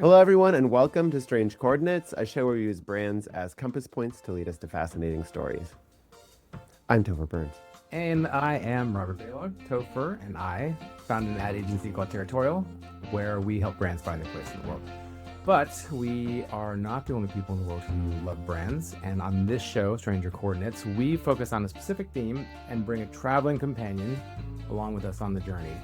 Hello, everyone, and welcome to Strange Coordinates, a show where we use brands as compass points to lead us to fascinating stories. I'm Topher Burns. And I am Robert Baylor, Topher, and I found an ad agency called Territorial, where we help brands find their place in the world. But we are not the only people in the world who love brands. And on this show, Stranger Coordinates, we focus on a specific theme and bring a traveling companion along with us on the journey.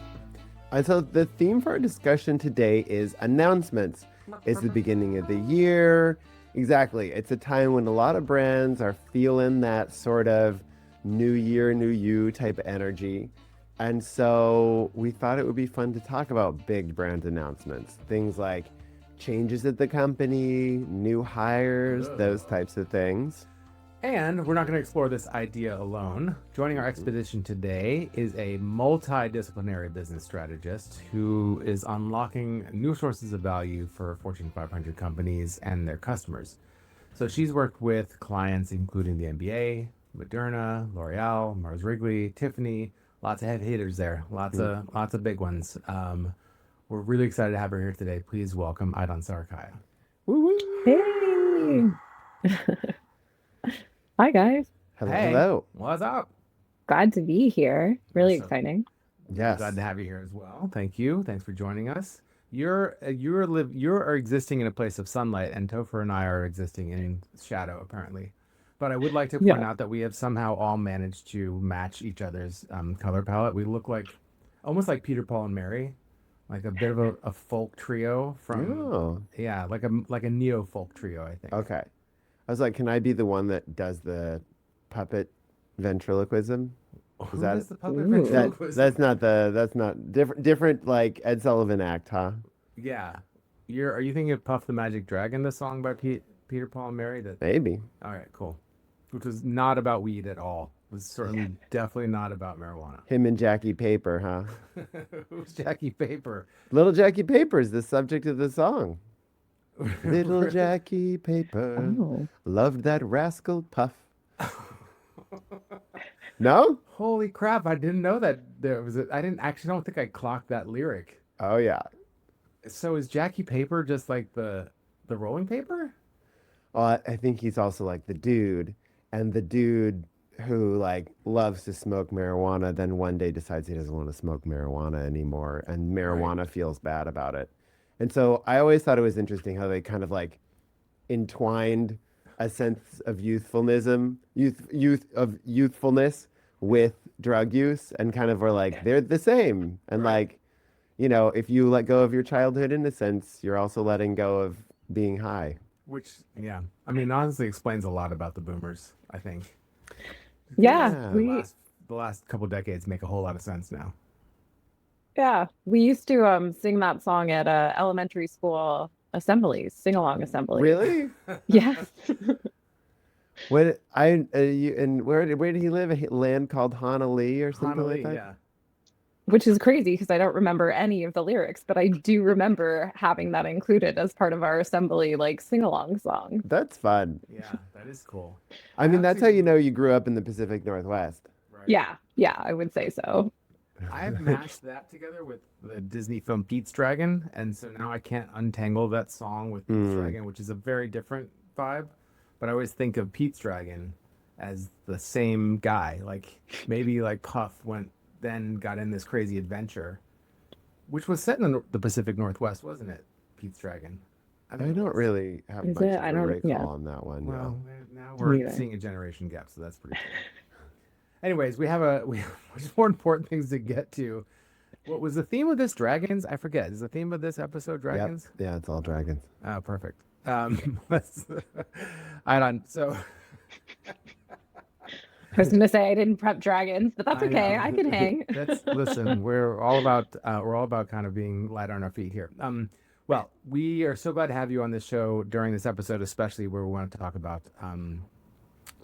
And so the theme for our discussion today is announcements. It's the beginning of the year. Exactly. It's a time when a lot of brands are feeling that sort of new year, new you type of energy. And so we thought it would be fun to talk about big brand announcements. Things like changes at the company, new hires, those types of things. And we're not going to explore this idea alone. Joining our expedition today is a multidisciplinary business strategist who is unlocking new sources of value for Fortune 500 companies and their customers. So she's worked with clients including the NBA, Moderna, L'Oreal, Mars Wrigley, Tiffany. Lots of heavy hitters there. Lots of big ones. We're really excited to have her here today. Please welcome Aydan Sarikaya. Woo woo. Hey. Hi, guys. Hello, Hey, hello. what's up? Glad to be here. Really So- exciting. Yes. Glad to have you here as well. Thank you. Thanks for joining us. You're existing in a place of sunlight, and Topher and I are existing in shadow, apparently. But I would like to point out that we have somehow all managed to match each other's color palette. We look like almost like Peter, Paul, and Mary, like a bit of a folk trio from Oh, like a neo folk trio, I think. okay. I was like, can I be the one that does the puppet ventriloquism? Who that does the puppet Ooh. ventriloquism? That's not different like Ed Sullivan act, huh? Yeah. Are you thinking of Puff the Magic Dragon, the song by Peter, Paul, and Mary? Maybe. All right, cool. Which was not about weed at all. It was certainly definitely not about marijuana. Him and Jackie Paper, huh? Who's Jackie Paper? Little Jackie Paper is the subject of the song. Little Jackie Paper Oh. loved that rascal Puff. No? Holy crap! I didn't know that there was. I didn't actually don't think I clocked that lyric. Oh yeah. So is Jackie Paper just like the rolling paper? Well, I think he's also like the dude, and the dude who like loves to smoke marijuana, then one day decides he doesn't want to smoke marijuana anymore, and marijuana feels bad about it. And so I always thought it was interesting how they kind of like entwined a sense of youthfulness with drug use, and kind of were like they're the same. And like, if you let go of your childhood innocence, you're also letting go of being high. Which, yeah, I mean, honestly explains a lot about the boomers. I think Yeah, Yeah. the last couple decades make a whole lot of sense now. we used to sing that song at elementary school assemblies, sing-along assemblies. Really? Yes. What where did he live? A land called Honolulu or something like that? yeah. Which is crazy because I don't remember any of the lyrics, but I do remember having that included as part of our assembly like sing-along song. That's fun. Yeah, that is cool. I mean, that's how actually- you know you grew up in the Pacific Northwest. Right. Yeah, I would say so. I've mashed that together with the Disney film Pete's Dragon, and so now I can't untangle that song with Pete's Dragon, which is a very different vibe. But I always think of Pete's Dragon as the same guy. Like maybe like Puff then got in this crazy adventure, which was set in the Pacific Northwest, wasn't it? Pete's Dragon. I think it don't was. really have Is much it? of I a don't- recall yeah. on that one. Well, No. now we're Neither. seeing a generation gap, so that's pretty cool. Anyways, we have much more important things to get to. What was the theme of this? Dragons? I forget. Is the theme of this episode dragons? Yep. Yeah, it's all dragons. Oh, perfect. I don't. So I was gonna say I didn't prep dragons, but that's I okay. know. I can hang. Listen. We're all about kind of being light on our feet here. Well, we are so glad to have you on this show during this episode, especially where we want to talk about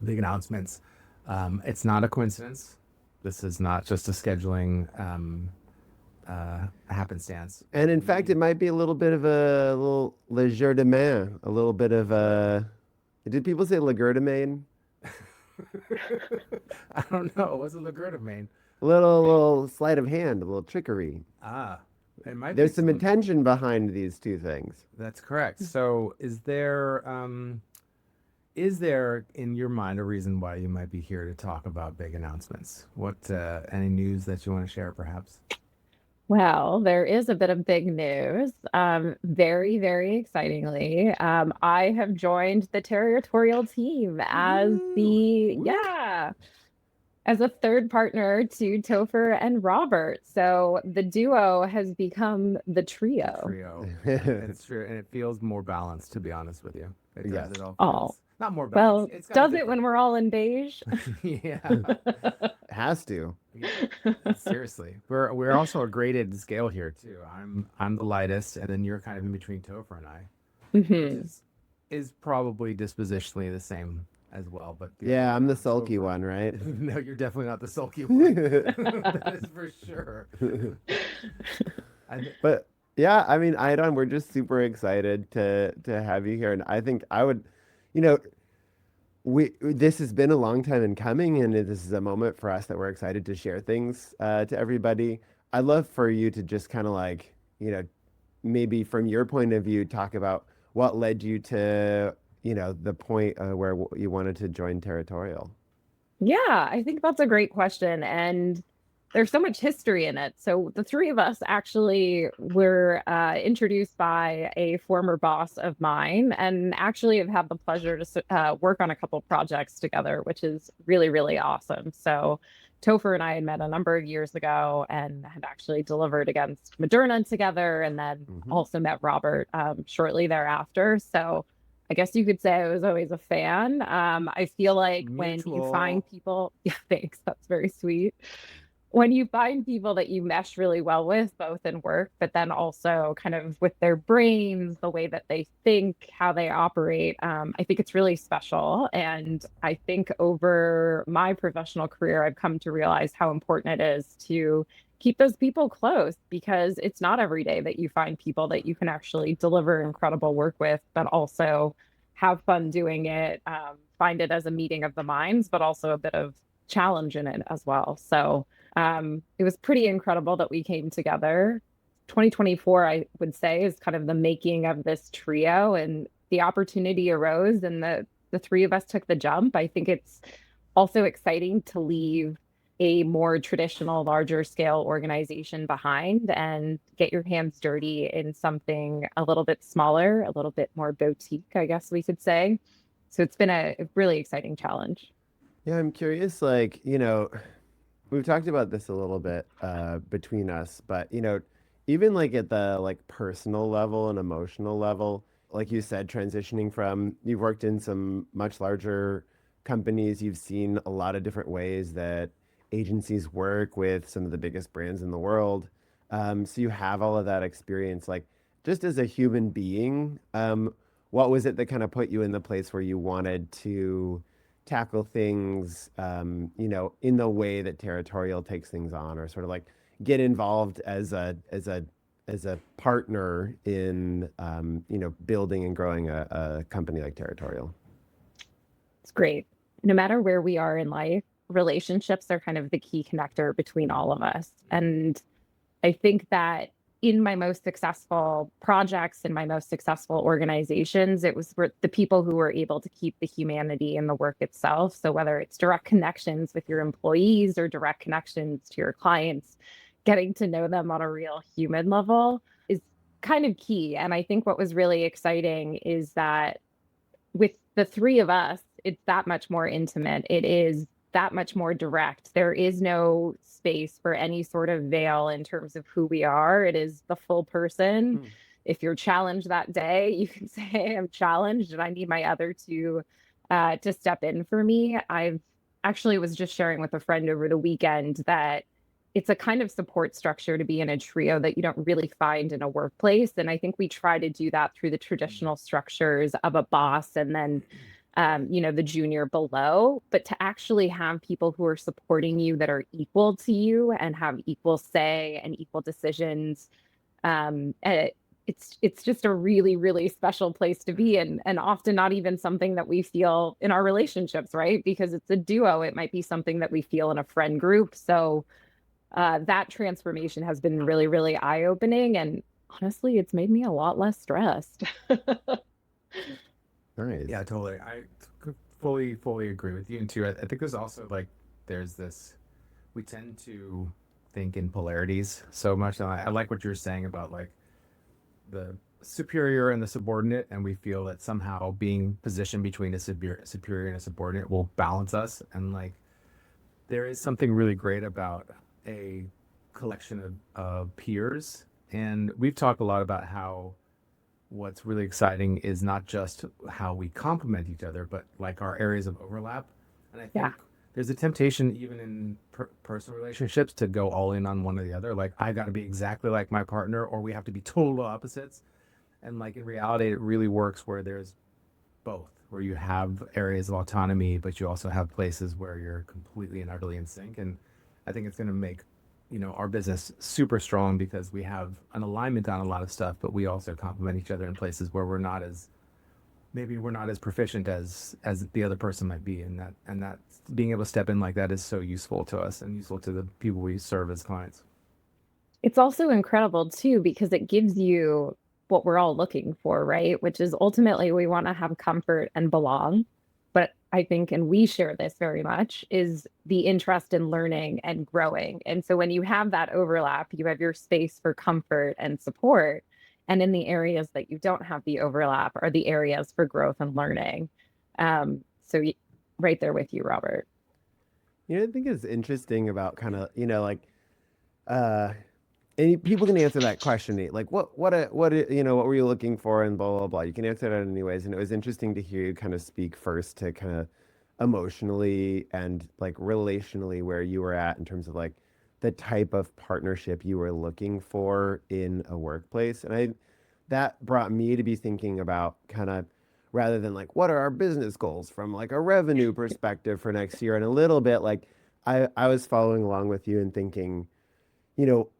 big announcements. It's not a coincidence. This is not just a scheduling happenstance. And in fact, it might be a little bit of a little legerdemain, a little bit of a. Did people say legerdemain? I don't know. What's a legerdemain? A little sleight of hand, a little trickery. Ah, It might be there's some intention behind these two things. That's correct. So, is there in your mind a reason why you might be here to talk about big announcements? What any news that you want to share, perhaps? Well, there is a bit of big news. Very, very excitingly, I have joined the territorial team as as a third partner to Topher and Robert. So the duo has become the trio. Trio. It's true, and it feels more balanced, to be honest with you. It does. Yeah. It all Oh, feels not more well, balanced. It's does it different. when we're all in beige? Yeah. Has to. Seriously, we're also a graded scale here too. I'm the lightest, and then you're kind of in between Topher and I, which is probably dispositionally the same as well. But Yeah, I'm the sulky one, right? no, you're definitely not the sulky one. That is for sure. But yeah, I mean, Aydan, we're just super excited to have you here, and I think I would, you know, this has been a long time in coming, and this is a moment for us that we're excited to share things to everybody. I'd love for you to just kind of like, maybe from your point of view, talk about what led you to, the point where you wanted to join Territorial. Yeah, I think that's a great question. And there's so much history in it. So the three of us actually were introduced by a former boss of mine, and actually have had the pleasure to work on a couple projects together, which is really, really awesome. So Topher and I had met a number of years ago and had actually delivered against Moderna together, and then also met Robert shortly thereafter. So I guess you could say I was always a fan. I feel like when you find people, yeah, thanks, that's very sweet. When you find people that you mesh really well with, both in work, but then also kind of with their brains, the way that they think, how they operate, I think it's really special. And I think over my professional career, I've come to realize how important it is to keep those people close, because it's not every day that you find people that you can actually deliver incredible work with, but also have fun doing it, find it as a meeting of the minds, but also a bit of challenge in it as well. So it was pretty incredible that we came together. 2024, I would say, is kind of the making of this trio, and the opportunity arose, and the three of us took the jump. I think it's also exciting to leave a more traditional, larger scale organization behind and get your hands dirty in something a little bit smaller, a little bit more boutique, I guess we could say. So it's been a really exciting challenge. Yeah, I'm curious, like, we've talked about this a little bit between us, but even like at the like personal level and emotional level, like you said, transitioning from, you've worked in some much larger companies, you've seen a lot of different ways that agencies work with some of the biggest brands in the world. So you have all of that experience. Like, just as a human being, what was it that kind of put you in the place where you wanted to tackle things, in the way that Territorial takes things on, or sort of like get involved as a partner in, building and growing a company like Territorial? It's great. No matter where we are in life, relationships are kind of the key connector between all of us. And I think that in my most successful projects, in my most successful organizations, it was the people who were able to keep the humanity in the work itself. So whether it's direct connections with your employees or direct connections to your clients, getting to know them on a real human level is kind of key. And I think what was really exciting is that with the three of us, it's that much more intimate. It is that much more direct. There is no space for any sort of veil in terms of who we are. It is the full person. If you're challenged that day, you can say, I'm challenged and I need my other two to step in for me. I've actually was just sharing with a friend over the weekend that it's a kind of support structure to be in a trio that you don't really find in a workplace. And I think we try to do that through the traditional structures of a boss and then the junior below, but to actually have people who are supporting you that are equal to you and have equal say and equal decisions. It's just a really, really special place to be, and often not even something that we feel in our relationships, right? Because it's a duo. It might be something that we feel in a friend group. So that transformation has been really, really eye-opening. And honestly, it's made me a lot less stressed. Nice. Yeah, totally. I fully agree with you. And too, I think there's also like, there's this, we tend to think in polarities so much. And I like what you're saying about like the superior and the subordinate. And we feel that somehow being positioned between a superior and a subordinate will balance us. And like, there is something really great about a collection of peers. And we've talked a lot about how what's really exciting is not just how we complement each other, but like our areas of overlap. And I Yeah. think there's a temptation, even in personal relationships, to go all in on one or the other. Like, I got to be exactly like my partner, or we have to be total opposites. And like in reality, it really works where there's both, where you have areas of autonomy, but you also have places where you're completely and utterly in sync. And I think it's going to make, our business super strong because we have an alignment on a lot of stuff, but we also complement each other in places where we're not as proficient as the other person might be. And that being able to step in like that is so useful to us and useful to the people we serve as clients. It's also incredible too, because it gives you what we're all looking for, right? Which is ultimately we want to have comfort and belong. But I think, and we share this very much, is the interest in learning and growing. And so when you have that overlap, you have your space for comfort and support. And in the areas that you don't have the overlap are the areas for growth and learning. Right there with you, Robert. I think it's interesting about kind of, like, uh, and people can answer that question, like, what were you looking for, and blah, blah, blah. You can answer that anyways. And it was interesting to hear you kind of speak first to kind of emotionally and like relationally where you were at in terms of like the type of partnership you were looking for in a workplace. And that brought me to be thinking about kind of rather than like what are our business goals from like a revenue perspective for next year, and a little bit like I was following along with you and thinking,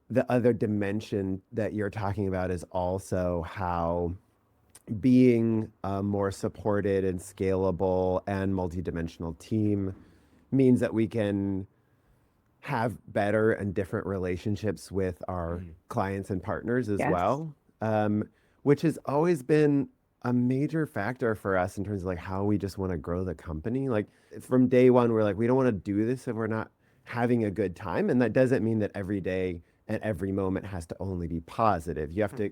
the other dimension that you're talking about is also how being a more supported and scalable and multidimensional team means that we can have better and different relationships with our clients and partners as Yes. well, which has always been a major factor for us in terms of like how we just want to grow the company. Like from day one, we're like, we don't want to do this if we're not having a good time. And that doesn't mean that every day and every moment has to only be positive. You have to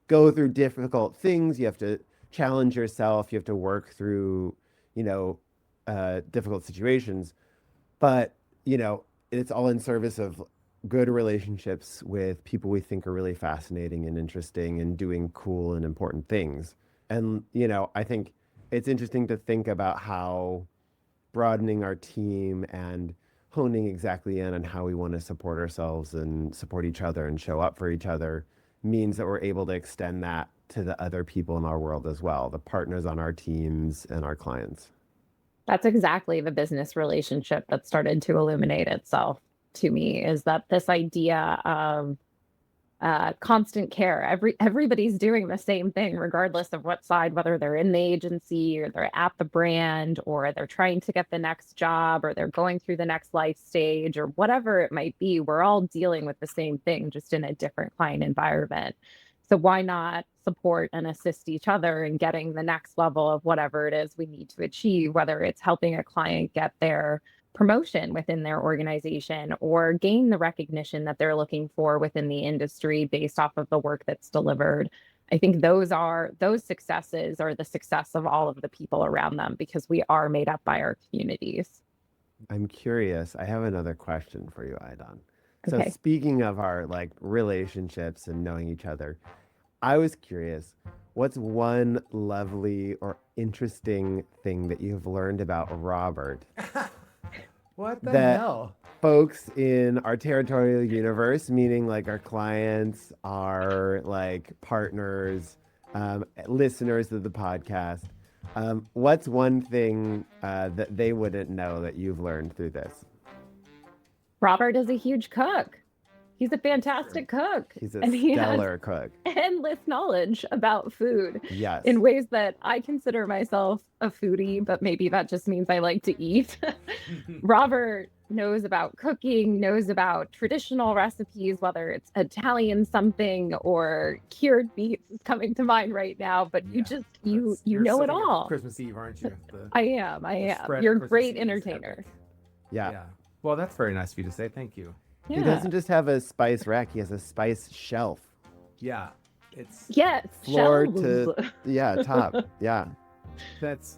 go through difficult things. You have to challenge yourself. You have to work through, difficult situations. But, it's all in service of good relationships with people we think are really fascinating and interesting and doing cool and important things. And, I think it's interesting to think about how broadening our team and honing exactly in on how we want to support ourselves and support each other and show up for each other means that we're able to extend that to the other people in our world as well, the partners on our teams and our clients. That's exactly the business relationship that started to illuminate itself to me, is that this idea of constant care. Everybody's doing the same thing, regardless of what side, whether they're in the agency or they're at the brand or they're trying to get the next job or they're going through the next life stage or whatever it might be. We're all dealing with the same thing, just in a different client environment. So why not support and assist each other in getting the next level of whatever it is we need to achieve, whether it's helping a client get their promotion within their organization or gain the recognition that they're looking for within the industry based off of the work that's delivered. I think those successes are the success of all of the people around them, because we are made up by our communities. I'm curious. I have another question for you, Aydan. So Okay. speaking of our like relationships and knowing each other, I was curious, what's one lovely or interesting thing that you've learned about Robert What the that hell? folks in our territorial universe, meaning like our clients, our like partners, listeners of the podcast, what's one thing that they wouldn't know that you've learned through this? Robert is a huge cook. He's a fantastic cook. He's a And he has stellar cook. endless knowledge about food Yes. in ways that I consider myself a foodie, but maybe that just means I like to eat. Robert knows about cooking, knows about traditional recipes, whether it's Italian something or cured meats is coming to mind right now. But you just you know it sitting at all. Christmas Eve, aren't you? I am. I The am. spread You're at a Christmas great Eve is entertainer. epic. Yeah. Yeah. Well, that's very nice of you to say. Thank you. He Yeah. doesn't just have a spice rack, he has a spice shelf. Yeah. It's Yes. Floor Shelves. to top. Yeah. that's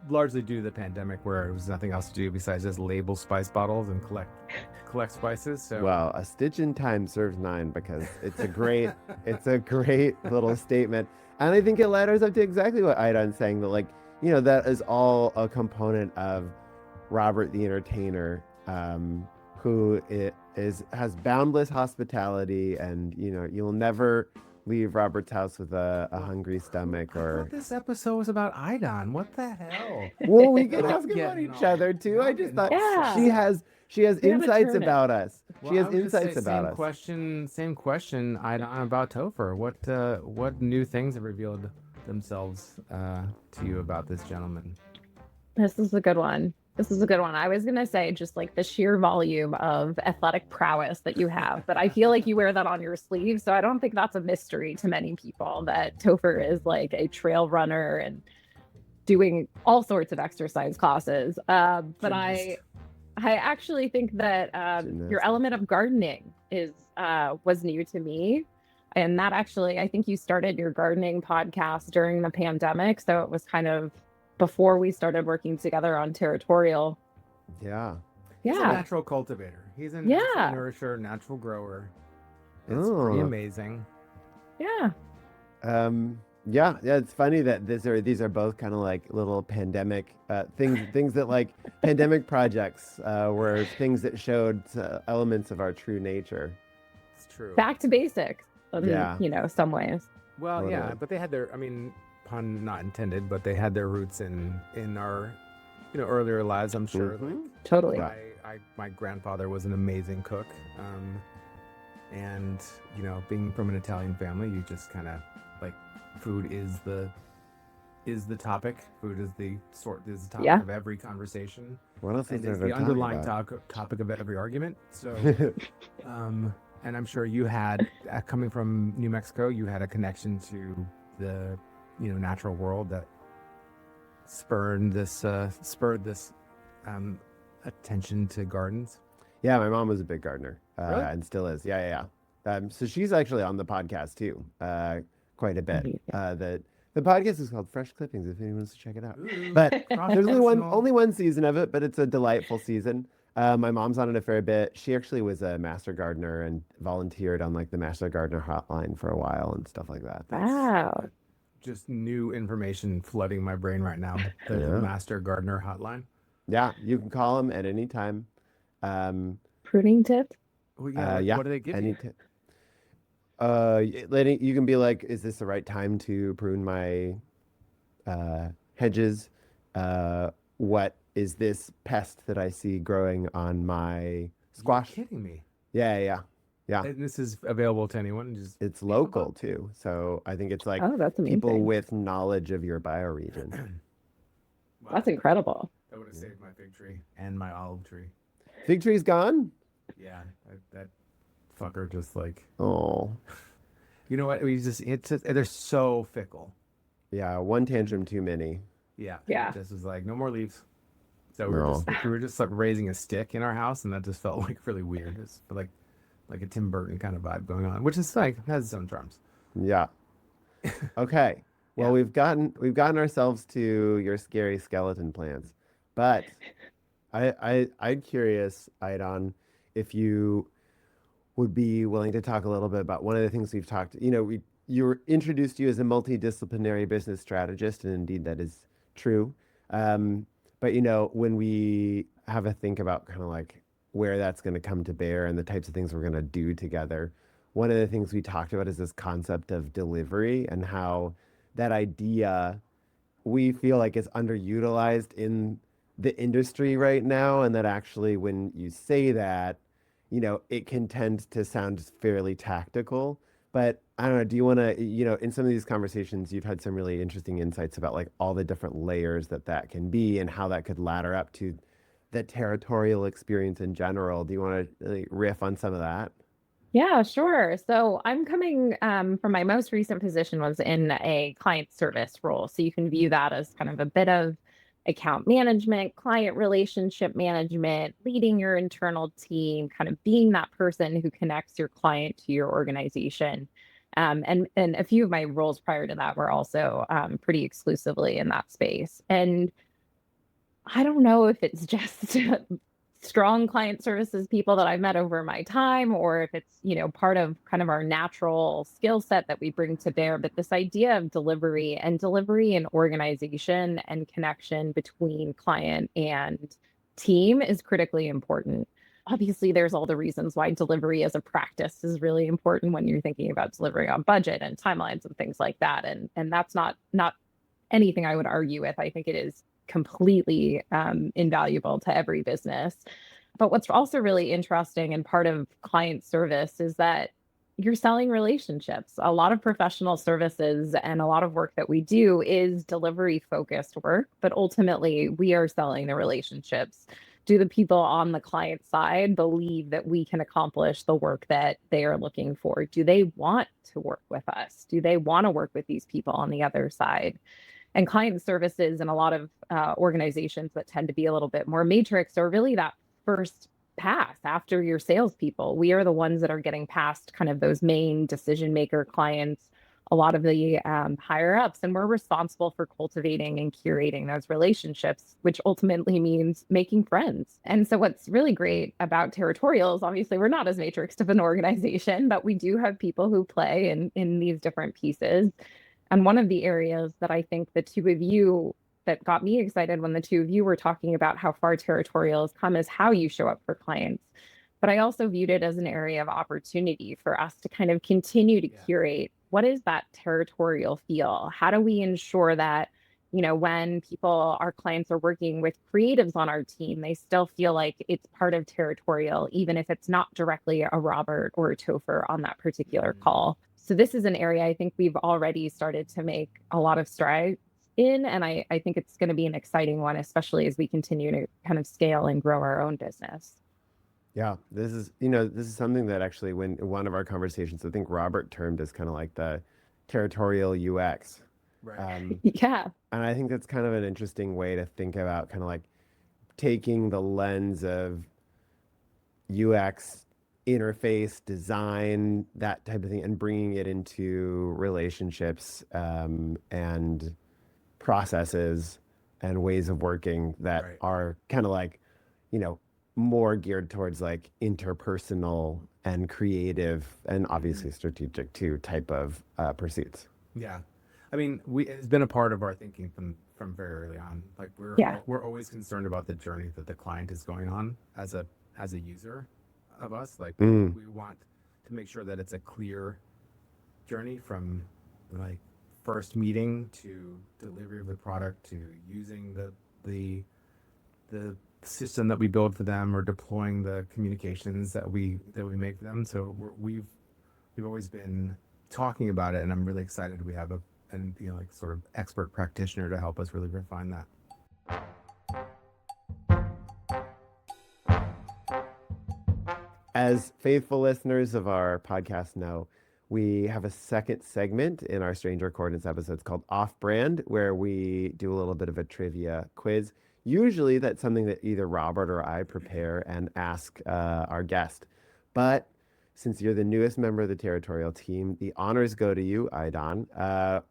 largely due to the pandemic, where there was nothing else to do besides just label spice bottles and collect spices. So Well, a stitch in time serves 9 because it's a great little statement. And I think it ladders up to exactly what Aydan's saying, that like, that is all a component of Robert the Entertainer, who has boundless hospitality, and you'll never leave Robert's house with a hungry stomach. I Or thought this episode was about Aydan. What the hell? well, we can Not ask about getting each all- other too. not I just getting thought all she has We gotta insights turn it. about us. Well, She has I would just say insights about us. Same question, Aydan, about Topher. What new things have revealed themselves to you about this gentleman? This is a good one. I was going to say just like the sheer volume of athletic prowess that you have, but I feel like you wear that on your sleeve. So I don't think that's a mystery to many people that Topher is like a trail runner and doing all sorts of exercise classes. But I actually think that your Gymnast. element of gardening was new to me. And that actually, I think you started your gardening podcast during the pandemic. So it was kind of before we started working together on Territorial. Yeah. He's a Yeah. natural cultivator. He's a Yeah. natural nourisher, natural grower. It's Oh. pretty amazing. Yeah. Yeah, it's funny that these are both kind of like little pandemic things that like pandemic projects were things that showed elements of our true nature. It's true. Back to basics in, Yeah. Some ways. Well, yeah, Totally. but they had their, I mean, pun not intended, but they had their roots in our, earlier lives, I'm sure. Mhm. Totally. Yeah. My grandfather was an amazing cook. And, being from an Italian family, you just kind of like food is the topic. Food is the topic Yeah. of every conversation. What else is And there it's to the talk underlying about? topic of every argument. So, and I'm sure you had, coming from New Mexico, you had a connection to the, natural world that spurred this attention to gardens. Yeah, my mom was a big gardener, Really? and still is. Yeah. So she's actually on the podcast too, quite a bit. Amazing. The podcast is called Fresh Clippings, if anyone wants to check it out. Ooh, But there's cross-functional. only one season of it, but it's a delightful season. My mom's on it a fair bit. She actually was a master gardener and volunteered on like the master gardener hotline for a while and stuff like that. Wow. Just new information flooding my brain right now. The Yeah. Master Gardener Hotline. Yeah, you can call them at any time. Pruning tips? Well, yeah, Yeah, what do they give any you? t- you can be like, is this the right time to prune my hedges? What is this pest that I see growing on my squash? You're kidding me. Yeah. And this is available to anyone. Just It's local too, so I think it's like Oh, that's amazing. people with knowledge of your bioregion. wow, That's incredible. that would have saved my fig tree and my olive tree. Fig tree's gone. Yeah, that fucker just like, Oh, you know what? They're so fickle. yeah, one tantrum too many. Yeah. Yeah. It just was like, no more leaves. So No. we were just like raising a stick in our house, and that just felt like really weird. It's like a Tim Burton kind of vibe going on, which is like has its own charms. Yeah. Okay. Well, Yeah. we've gotten ourselves to your scary skeleton plants, but I'm curious, Aydan, if you would be willing to talk a little bit about one of the things we've talked. You were introduced to you as a multidisciplinary business strategist, and indeed that is true. But when we have a think about kind of like where that's going to come to bear and the types of things we're going to do together, one of the things we talked about is this concept of delivery and how that idea we feel like is underutilized in the industry right now, and that actually when you say that, it can tend to sound fairly tactical. But I don't know, do you want to, in some of these conversations, you've had some really interesting insights about like all the different layers that can be and how that could ladder up to the territorial experience in general. Do you want to riff on some of that? Yeah, sure. So I'm coming from my most recent position was in a client service role. So you can view that as kind of a bit of account management, client relationship management, leading your internal team, kind of being that person who connects your client to your organization. And a few of my roles prior to that were also pretty exclusively in that space. And I don't know if it's just strong client services people that I've met over my time, or if it's, part of kind of our natural skill set that we bring to bear. But this idea of delivery and organization and connection between client and team is critically important. Obviously, there's all the reasons why delivery as a practice is really important when you're thinking about delivering on budget and timelines and things like that. And that's not anything I would argue with. I think it is completely invaluable to every business. But what's also really interesting and part of client service is that you're selling relationships. A lot of professional services and a lot of work that we do is delivery focused work, but ultimately we are selling the relationships. Do the people on the client side believe that we can accomplish the work that they are looking for? Do they want to work with us? Do they want to work with these people on the other side? And client services and a lot of organizations that tend to be a little bit more matrix are really that first pass after your salespeople. We are the ones that are getting past kind of those main decision maker clients, a lot of the higher ups, and we're responsible for cultivating and curating those relationships, which ultimately means making friends. And so, what's really great about Territorial is obviously we're not as matrixed of an organization, but we do have people who play in these different pieces. And one of the areas that I think the two of you that got me excited when the two of you were talking about how far Territorial has come is how you show up for clients. But I also viewed it as an area of opportunity for us to kind of continue to curate what is that territorial feel? How do we ensure that, when people, our clients are working with creatives on our team, they still feel like it's part of Territorial, even if it's not directly a Robert or a Topher on that particular call. So this is an area I think we've already started to make a lot of strides in. And I think it's going to be an exciting one, especially as we continue to kind of scale and grow our own business. Yeah, this is something that actually, when in one of our conversations, I think Robert termed as kind of like the territorial UX. Right. Yeah. And I think that's kind of an interesting way to think about kind of like taking the lens of UX interface design, that type of thing, and bringing it into relationships and processes and ways of working that Right. are kind of like, more geared towards like interpersonal and creative and obviously strategic too type of pursuits. Yeah. I mean, it's been a part of our thinking from very early on. Like Yeah. we're always concerned about the journey that the client is going on as a user of us. Like we want to make sure that it's a clear journey from like first meeting to delivery of the product to using the system that we build for them or deploying the communications that we make for them. So we've always been talking about it, and I'm really excited we have like sort of expert practitioner to help us really refine that. As faithful listeners of our podcast know, we have a second segment in our Stranger Coordinates episodes called Off Brand, where we do a little bit of a trivia quiz. Usually that's something that either Robert or I prepare and ask our guest. But since you're the newest member of the territorial team, the honors go to you, Aydan.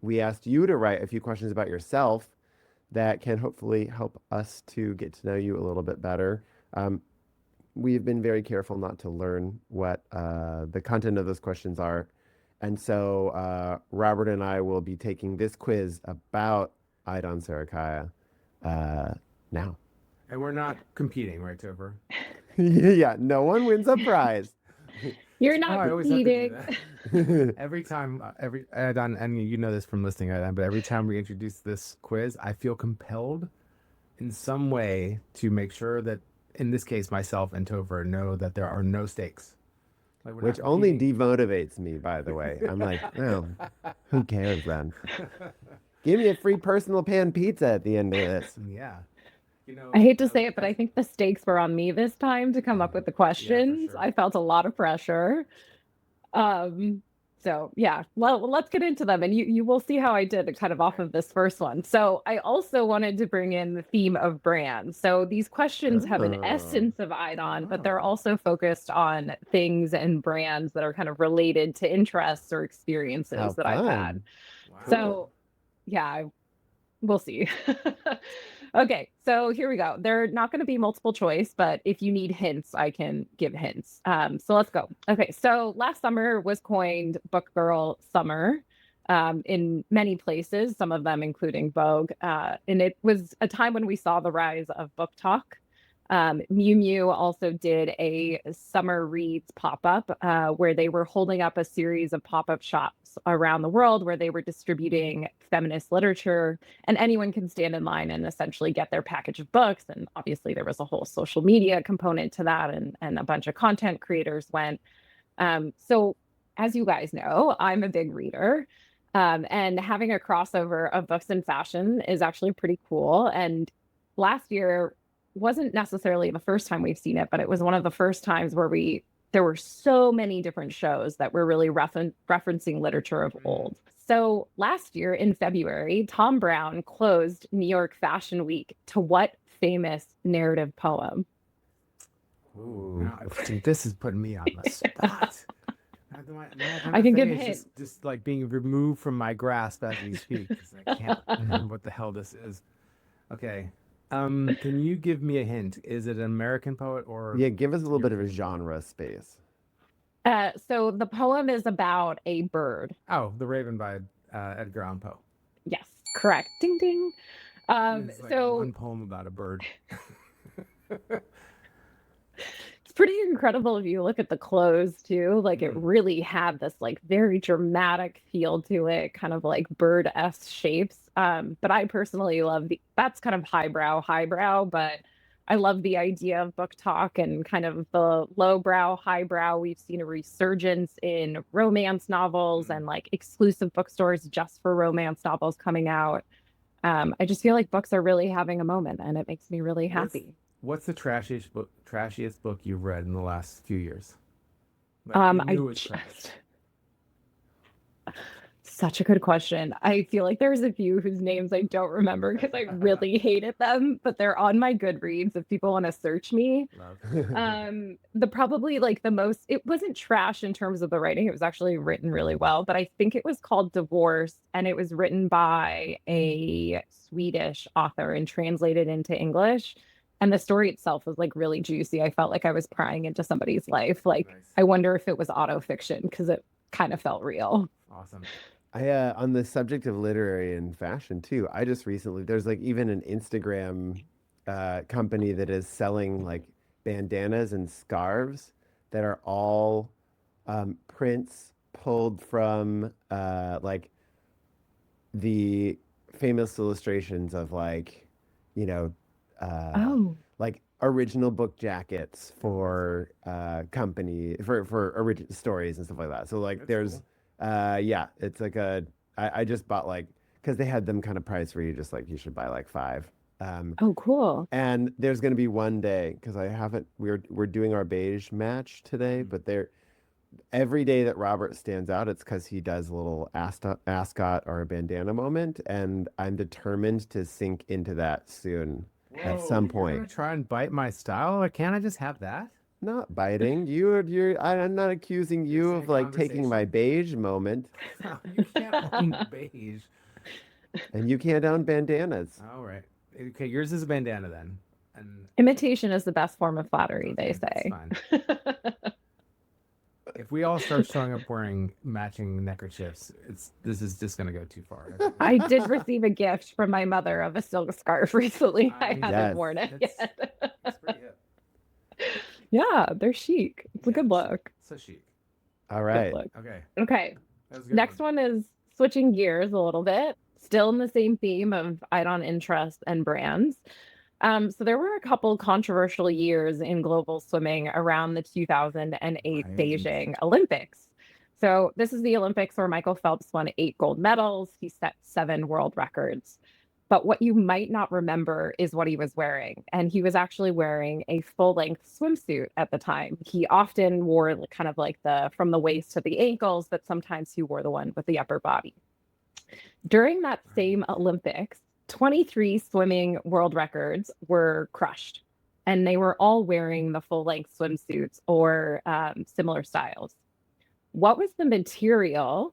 We asked you to write a few questions about yourself that can hopefully help us to get to know you a little bit better. We've been very careful not to learn what the content of those questions are. And so Robert and I will be taking this quiz about Aydan Sarikaya now. And we're not competing, right, Topher? Yeah, no one wins a prize. You're not I always have to do competing. that. Every time, Aydan, and you know this from listening, Aydan, but every time we introduce this quiz, I feel compelled in some way to make sure that, in this case, myself and Topher know that there are no stakes. Like Which only demotivates me, by the way. I'm like, oh, who cares then? Give me a free personal pan pizza at the end of this. Yeah. I hate to say it, but I think the stakes were on me this time to come up with the questions. sure. I felt a lot of pressure. Um, so yeah, well, let's get into them, and you will see how I did kind of off of this first one. So I also wanted to bring in the theme of brands. So these questions have an Oh. essence of Aydan, but they're also focused on things and brands that are kind of related to interests or experiences How that I've had. fun. Wow. So yeah, we'll see. Okay, so here we go. They're not going to be multiple choice, but if you need hints, I can give hints. So let's go. Okay, so last summer was coined Book Girl Summer in many places, some of them including Vogue. And it was a time when we saw the rise of book talk. Miu Miu also did a summer reads pop-up where they were holding up a series of pop-up shops around the world where they were distributing feminist literature, and anyone can stand in line and essentially get their package of books. And obviously there was a whole social media component to that, and a bunch of content creators went. So as you guys know, I'm a big reader. And having a crossover of books and fashion is actually pretty cool. And last year wasn't necessarily the first time we've seen it, but it was one of the first times where there were so many different shows that were really referencing literature of old. So last year in February, Tom Brown closed New York Fashion Week to what famous narrative poem? Ooh, this is putting me on the spot. I can give MFA is hints. just like being removed from my grasp as we speak. 'Cause I can't remember what the hell this is. Okay. Can you give me a hint? Is it an American poet or? Yeah, give us a little bit of a genre space. So the poem is about a bird. Oh, The Raven by Edgar Allan Poe. Yes, correct. Ding ding. It's like So one poem about a bird. it's pretty incredible if you look at the clothes too. Like it Mhm. really had this like very dramatic feel to it, kind of like bird-esque shapes. But I personally love that's kind of highbrow, but I love the idea of book talk and kind of the lowbrow, highbrow. We've seen a resurgence in romance novels and like exclusive bookstores just for romance novels coming out. I just feel like books are really having a moment, and it makes me really happy. What's the trashiest book you've read in the last few years? Like, you I knew it's trash. Such a good question. I feel like there's a few whose names I don't remember because I really hated them, but they're on my Goodreads if people want to search me. The probably like the most, it wasn't trash in terms of the writing. It was actually written really well, but I think it was called Divorce, and it was written by a Swedish author and translated into English. And the story itself was like really juicy. I felt like I was prying into somebody's life. Like, Nice. I wonder if it was autofiction because it kind of felt real. Awesome. On the subject of literary and fashion too, I just recently, there's like even an Instagram company that is selling like bandanas and scarves that are all prints pulled from like the famous illustrations of like, you know, like original book jackets for company for original stories and stuff like that. So like That's there's cool. yeah, it's like I just bought like because they had them kind of priced where you just like you should buy like five. Oh, cool. And there's gonna be one day because I haven't we're doing our beige match today, but every day that Robert stands out, it's because he does a little ascot or a bandana moment, and I'm determined to sink into that soon at some You're gonna point. try and bite my style, or can't I just have that? Not biting. I'm not accusing you saying of like taking my conversation. beige moment, No, you can't own beige. and you can't own bandanas. All right. Okay, yours is a bandana then. And Imitation is the best form of flattery, they okay, that's say. fine. If we all start showing up wearing matching neckerchiefs, this is just gonna go too far. I did receive a gift from my mother of a silk scarf recently. I Nice. haven't Yes. worn it That's- yet. That's pretty hip. Yeah, they're chic. It's a Yeah, good look. So chic. All Good right. look. Okay. Okay. That was a good Next one is switching gears a little bit, still in the same theme of Idon interest and brands. So there were a couple controversial years in global swimming around the 2008 Right. Beijing Olympics. So this is the Olympics where Michael Phelps won 8 gold medals. He set 7 world records. But what you might not remember is what he was wearing. And he was actually wearing a full-length swimsuit at the time. He often wore kind of like the from the waist to the ankles, but sometimes he wore the one with the upper body. During that same Olympics, 23 swimming world records were crushed, and they were all wearing the full-length swimsuits or similar styles. What was the material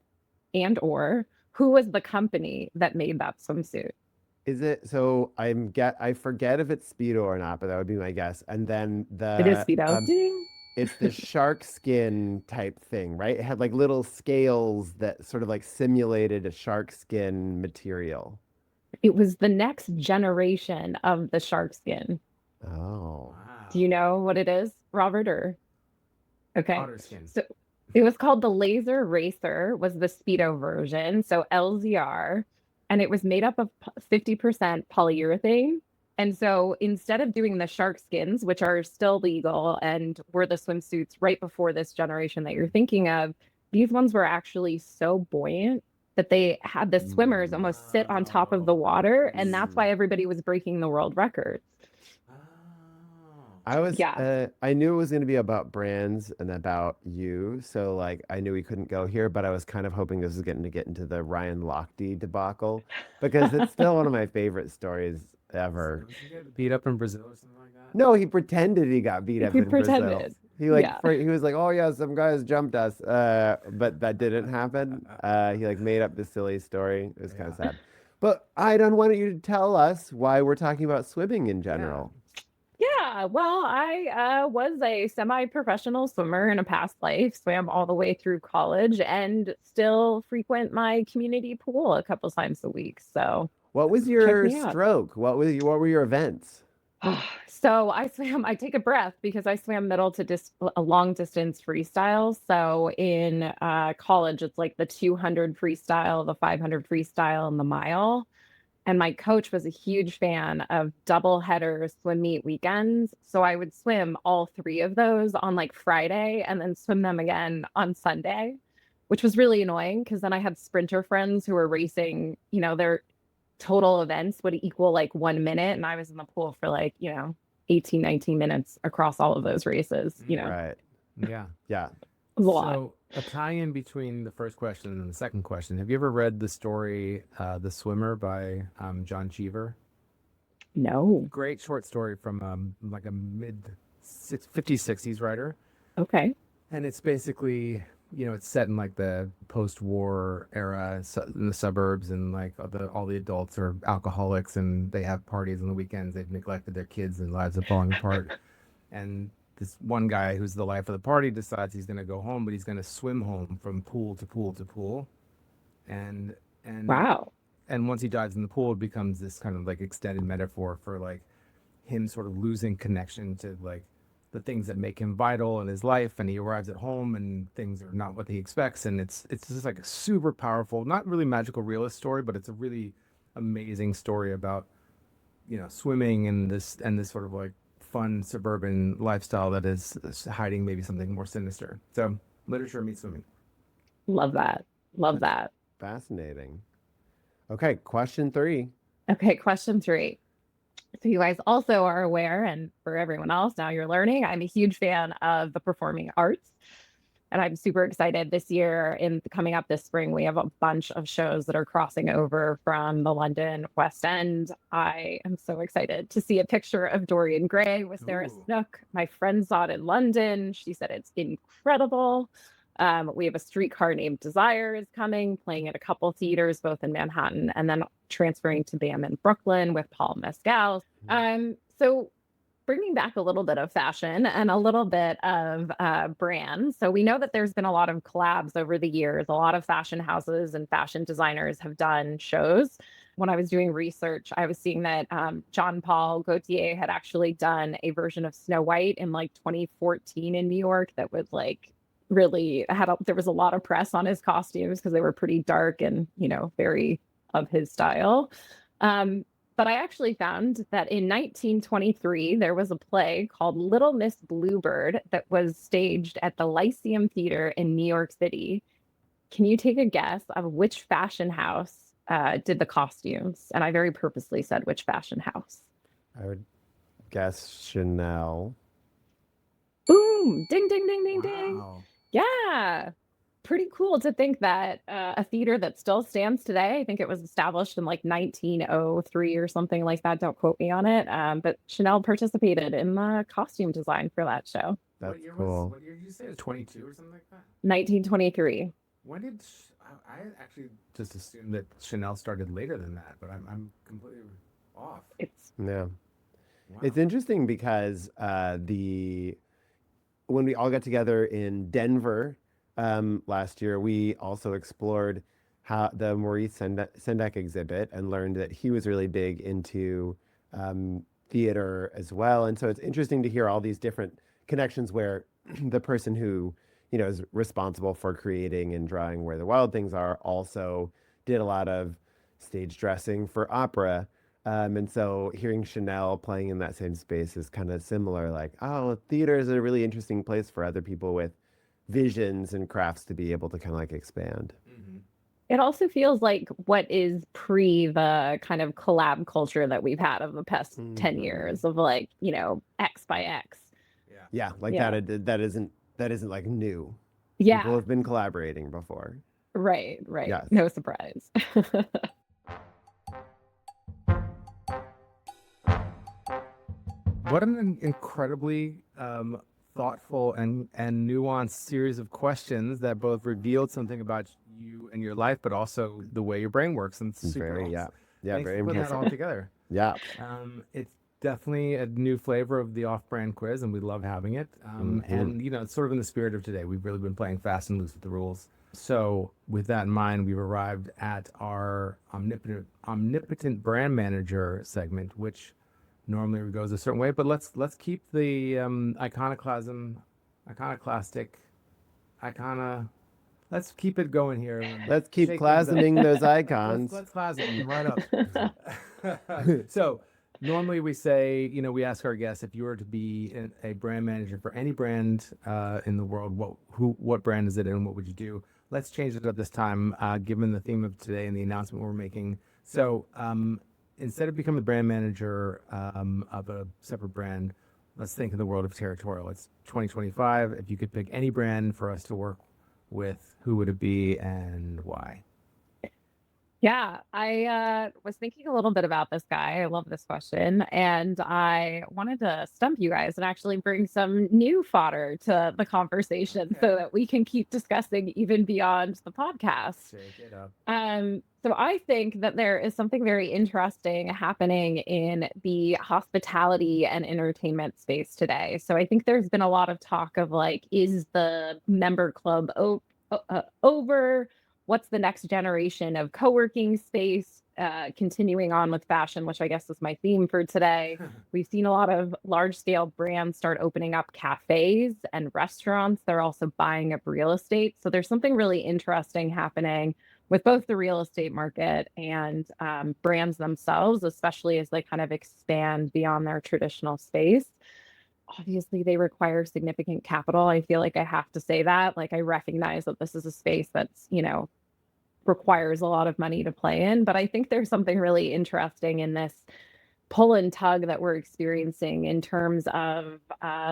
and or who was the company that made that swimsuit? Is it so? I forget if it's Speedo or not, but that would be my guess. And then It is the Speedo. Ding. it's the shark skin type thing, right? It had like little scales that sort of like simulated a shark skin material. It was the next generation of the shark skin. Oh, Do you know what it is, Robert? Or okay. Otter skin. So it was called the Laser Racer, was the Speedo version, so LZR, and it was made up of 50% polyurethane. And so instead of doing the shark skins, which are still legal and were the swimsuits right before this generation that you're thinking of, these ones were actually so buoyant that they had the swimmers almost sit on top of the water, and that's why everybody was breaking the world records. I knew it was going to be about brands and about you, so like I knew we couldn't go here, but I was kind of hoping this was getting to get into the Ryan Lochte debacle because it's still one of my favorite stories ever. Did you get beat up in Brazil or something like that? No, he pretended he got beat up He in Brazil. pretended. He he was like, "Oh yeah, some guys jumped us," but that didn't happen. He like made up this silly story. It was kind of sad. But Aidan, why don't you tell us why we're talking about swimming in general? Yeah, well, I was a semi-professional swimmer in a past life, swam all the way through college, and still frequent my community pool a couple times a week. So What was check your me out. stroke? What were your events? So I take a breath because I swam middle to a long distance freestyle. So in college, it's like the 200 freestyle, the 500 freestyle, and the mile. And my coach was a huge fan of double header swim meet weekends. So I would swim all three of those on like Friday and then swim them again on Sunday, which was really annoying because then I had sprinter friends who were racing, their total events would equal like 1 minute. And I was in the pool for like, 18, 19 minutes across all of those races, Right. Yeah. Yeah. It was a lot. So a tie-in between the first question and the second question. Have you ever read the story "The Swimmer" by John Cheever? No. Great short story from like a mid 50s, 60s writer, Okay. and it's basically it's set in like the post-war era in the suburbs, and like all the adults are alcoholics and they have parties on the weekends. They've neglected their kids and lives are falling apart, and this one guy who's the life of the party decides he's going to go home, but he's going to swim home from pool to pool to pool. And Wow. and once he dives in the pool, it becomes this kind of like extended metaphor for like him sort of losing connection to like the things that make him vital in his life. And he arrives at home and things are not what he expects. And it's just like a super powerful, not really magical realist story, but it's a really amazing story about, swimming and this sort of like fun suburban lifestyle that is hiding maybe something more sinister. So literature meets swimming. Love that. Love that. Fascinating. Okay, question 3. Okay, question 3. So you guys also are aware, and for everyone else, now you're learning, I'm a huge fan of the performing arts. And I'm super excited this year coming up this spring. We have a bunch of shows that are crossing over from the London West End. I am so excited to see a picture of Dorian Gray with Sarah Ooh. Snook. My friend saw it in London. She said it's incredible. We have a Streetcar Named Desire is coming, playing at a couple theaters, both in Manhattan and then transferring to BAM in Brooklyn with Paul Mescal. So bringing back a little bit of fashion and a little bit of brands. So we know that there's been a lot of collabs over the years. A lot of fashion houses and fashion designers have done shows. When I was doing research, I was seeing that Jean Paul Gaultier had actually done a version of Snow White in like 2014 in New York that was like really there was a lot of press on his costumes because they were pretty dark and, very of his style. But I actually found that in 1923, there was a play called Little Miss Bluebird that was staged at the Lyceum Theater in New York City. Can you take a guess of which fashion house did the costumes, and I very purposely said which fashion house. I would guess Chanel. Boom! Ding, ding, ding, ding, ding. Wow. Yeah. Pretty cool to think that a theater that still stands today, I think it was established in like 1903 or something like that. Don't quote me on it. But Chanel participated in the costume design for that show. That's cool. What year did you say? It was 22 or something like that? 1923. When did I actually just assumed that Chanel started later than that, but I'm completely off. It's Yeah. Wow. It's interesting because when we all got together in Denver last year, we also explored how the Maurice Sendak exhibit and learned that he was really big into theater as well. And so it's interesting to hear all these different connections where the person who, is responsible for creating and drawing Where the Wild Things Are also did a lot of stage dressing for opera. And so hearing Chanel playing in that same space is kind of similar, like, oh, theater is a really interesting place for other people with visions and crafts to be able to kind of like expand. Mhm. It also feels like what is pre the kind of collab culture that we've had of the past 10 years of like, X by X. Yeah, like Yeah. that isn't like new. Yeah. People have been collaborating before. Right. Yes. No surprise. What an incredibly thoughtful and nuanced series of questions that both revealed something about you and your life, but also the way your brain works. And it's super Very, awesome. yeah, Thanks very for putting that impressive. all together. Yeah. It's definitely a new flavor of the off-brand quiz, and we love having it. And it's sort of in the spirit of today. We've really been playing fast and loose with the rules. So, with that in mind, we've arrived at our omnipotent brand manager segment, which normally goes a certain way. But let's keep the Let's keep it going here. Let's keep Shake things up. classing those icons. Let's class them right up. So normally we say, we ask our guests, if you were to be a brand manager for any brand in the world, what brand is it and what would you do? Let's change it up this time, given the theme of today and the announcement we're making. So instead of becoming the brand manager of a separate brand, let's think in the world of territorial. It's 2025. If you could pick any brand for us to work with, who would it be and why? Yeah, I was thinking a little bit about this guy. I love this question. And I wanted to stump you guys and actually bring some new fodder to the conversation so that we can keep discussing even beyond the podcast. Shake it up. So I think that there is something very interesting happening in the hospitality and entertainment space today. So I think there's been a lot of talk of like, is the member club over? What's the next generation of co-working space? Continuing on with fashion, which I guess is my theme for today. We've seen a lot of large-scale brands start opening up cafes and restaurants. They're also buying up real estate. So there's something really interesting happening with both the real estate market and brands themselves, especially as they kind of expand beyond their traditional space. Obviously, they require significant capital. I feel like I have to say that. Like, I recognize that this is a space that's, requires a lot of money to play in. But I think there's something really interesting in this pull and tug that we're experiencing in terms of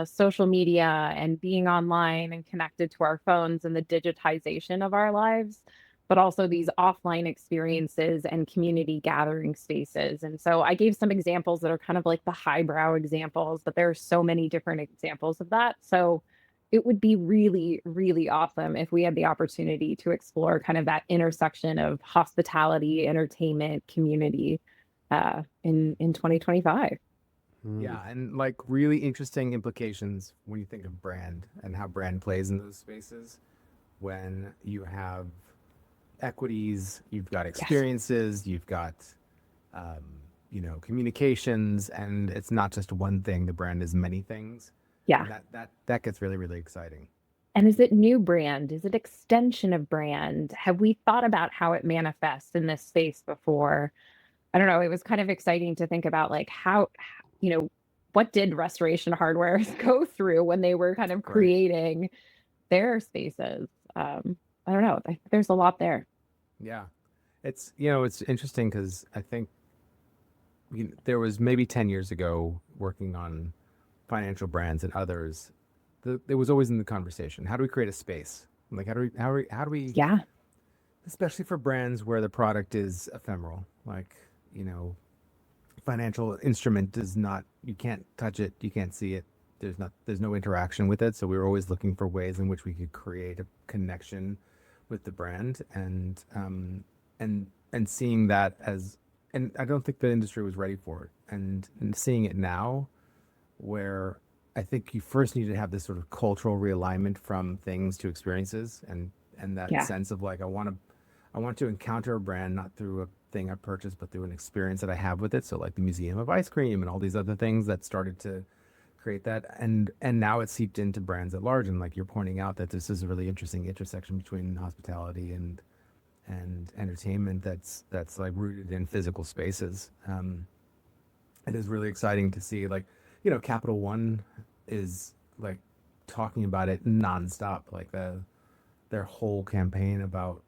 social media and being online and connected to our phones and the digitization of our lives, but also these offline experiences and community gathering spaces. And so I gave some examples that are kind of like the highbrow examples, but there are so many different examples of that. So it would be really, really awesome if we had the opportunity to explore kind of that intersection of hospitality, entertainment, community in 2025. Yeah, and like really interesting implications when you think of brand and how brand plays in those spaces. When you have equities, you've got experiences, you've got communications, and it's not just one thing. The brand is many things. Yeah. That gets really, really exciting. And is it new brand? Is it extension of brand? Have we thought about how it manifests in this space before? I don't know. It was kind of exciting to think about like how what did Restoration Hardware go through when they were kind of creating their spaces? I don't know. There's a lot there. Yeah. It's it's interesting because I think there was maybe 10 years ago working on financial brands and others. It was always in the conversation. How do we create a space? Like how do we Yeah. especially for brands where the product is ephemeral, like financial instrument does not, you can't touch it, you can't see it, there's no interaction with it. So we were always looking for ways in which we could create a connection with the brand, and seeing that as, and I don't think the industry was ready for it, and seeing it now where I think you first need to have this sort of cultural realignment from things to experiences, and that Yeah. sense of like I want to encounter a brand not through a thing I purchased, but through an experience that I have with it. So like the Museum of Ice Cream and all these other things that started to create that, and now it's seeped into brands at large. And like you're pointing out that this is a really interesting intersection between hospitality and entertainment that's like rooted in physical spaces. It is really exciting to see, like, Capital One is like talking about it nonstop, like their whole campaign about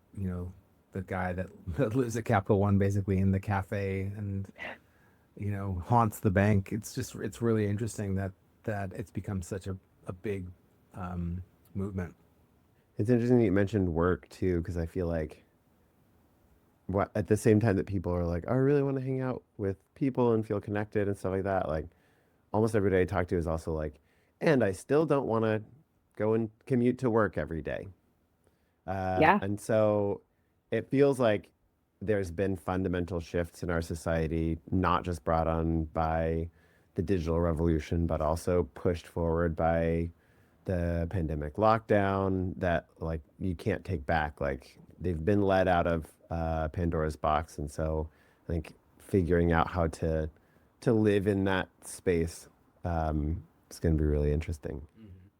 the guy that, that lives at Capital One basically in the cafe and haunts the bank. It's really interesting that it's become such a big movement. It's interesting that you mentioned work too, because I feel like at the same time that people are like, "Oh, I really want to hang out with people and feel connected and stuff like that." Like almost everybody I talk to is also like, and I still don't want to go and commute to work every day. Yeah. And so it feels like there's been fundamental shifts in our society, not just brought on by the digital revolution, but also pushed forward by the pandemic lockdown that like you can't take back. Like they've been let out of Pandora's box, and so I think figuring out how to live in that space is going to be really interesting.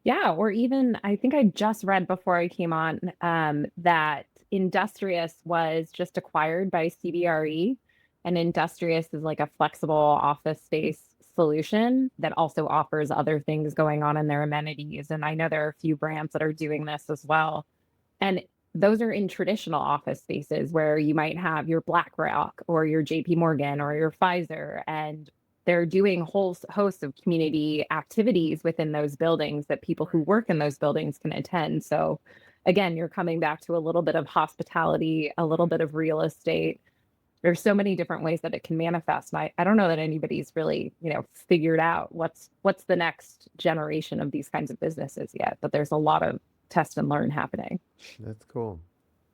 Yeah, or even I think I just read before I came on that Industrious was just acquired by CBRE, and Industrious is like a flexible office space solution that also offers other things going on in their amenities. And I know there are a few brands that are doing this as well. And those are in traditional office spaces where you might have your BlackRock or your JP Morgan or your Pfizer, and they're doing whole hosts of community activities within those buildings that people who work in those buildings can attend. So again, you're coming back to a little bit of hospitality, a little bit of real estate. There's so many different ways that it can manifest. And I don't know that anybody's really, figured out what's the next generation of these kinds of businesses yet, but there's a lot of test and learn happening. That's cool.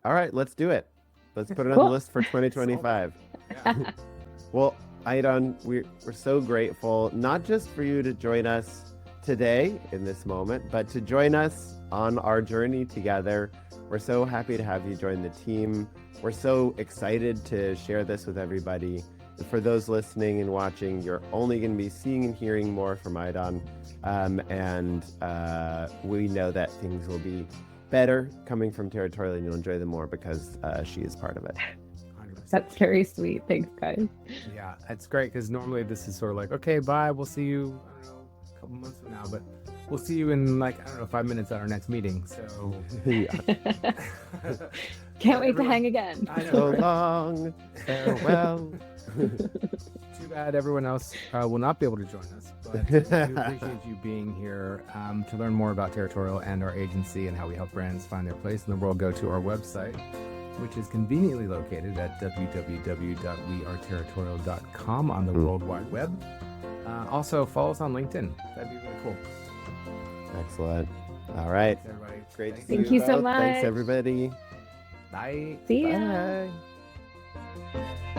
All right, let's do it. Let's put it on the Cool. list for 2025. Well, Aydan, we're so grateful, not just for you to join us today in this moment, but to join us on our journey together. We're so happy to have you join the team. We're so excited to share this with everybody. For those listening and watching, you're only going to be seeing and hearing more from Aydan. And we know that things will be better coming from Territorial, and you'll enjoy them more because she is part of it. 100%. That's very sweet. Thanks, guys. Yeah, it's great because normally this is sort of like, okay, bye, we'll see you, I don't know, a couple months from now, but we'll see you in like, I don't know, 5 minutes at our next meeting. So Yeah. Can't wait to hang again. I know, So right? long, farewell. Too bad everyone else will not be able to join us, but we do appreciate you being here. To learn more about Territorial and our agency and how we help brands find their place in the world, go to our website, which is conveniently located at www.weareterritorial.com on the World Wide Web. Also, follow us on LinkedIn. That'd be really cool. Excellent. All right. Thanks, everybody. Great to Thanks. see Thank you so both. Thanks, much. everybody. Bye. See ya. Bye.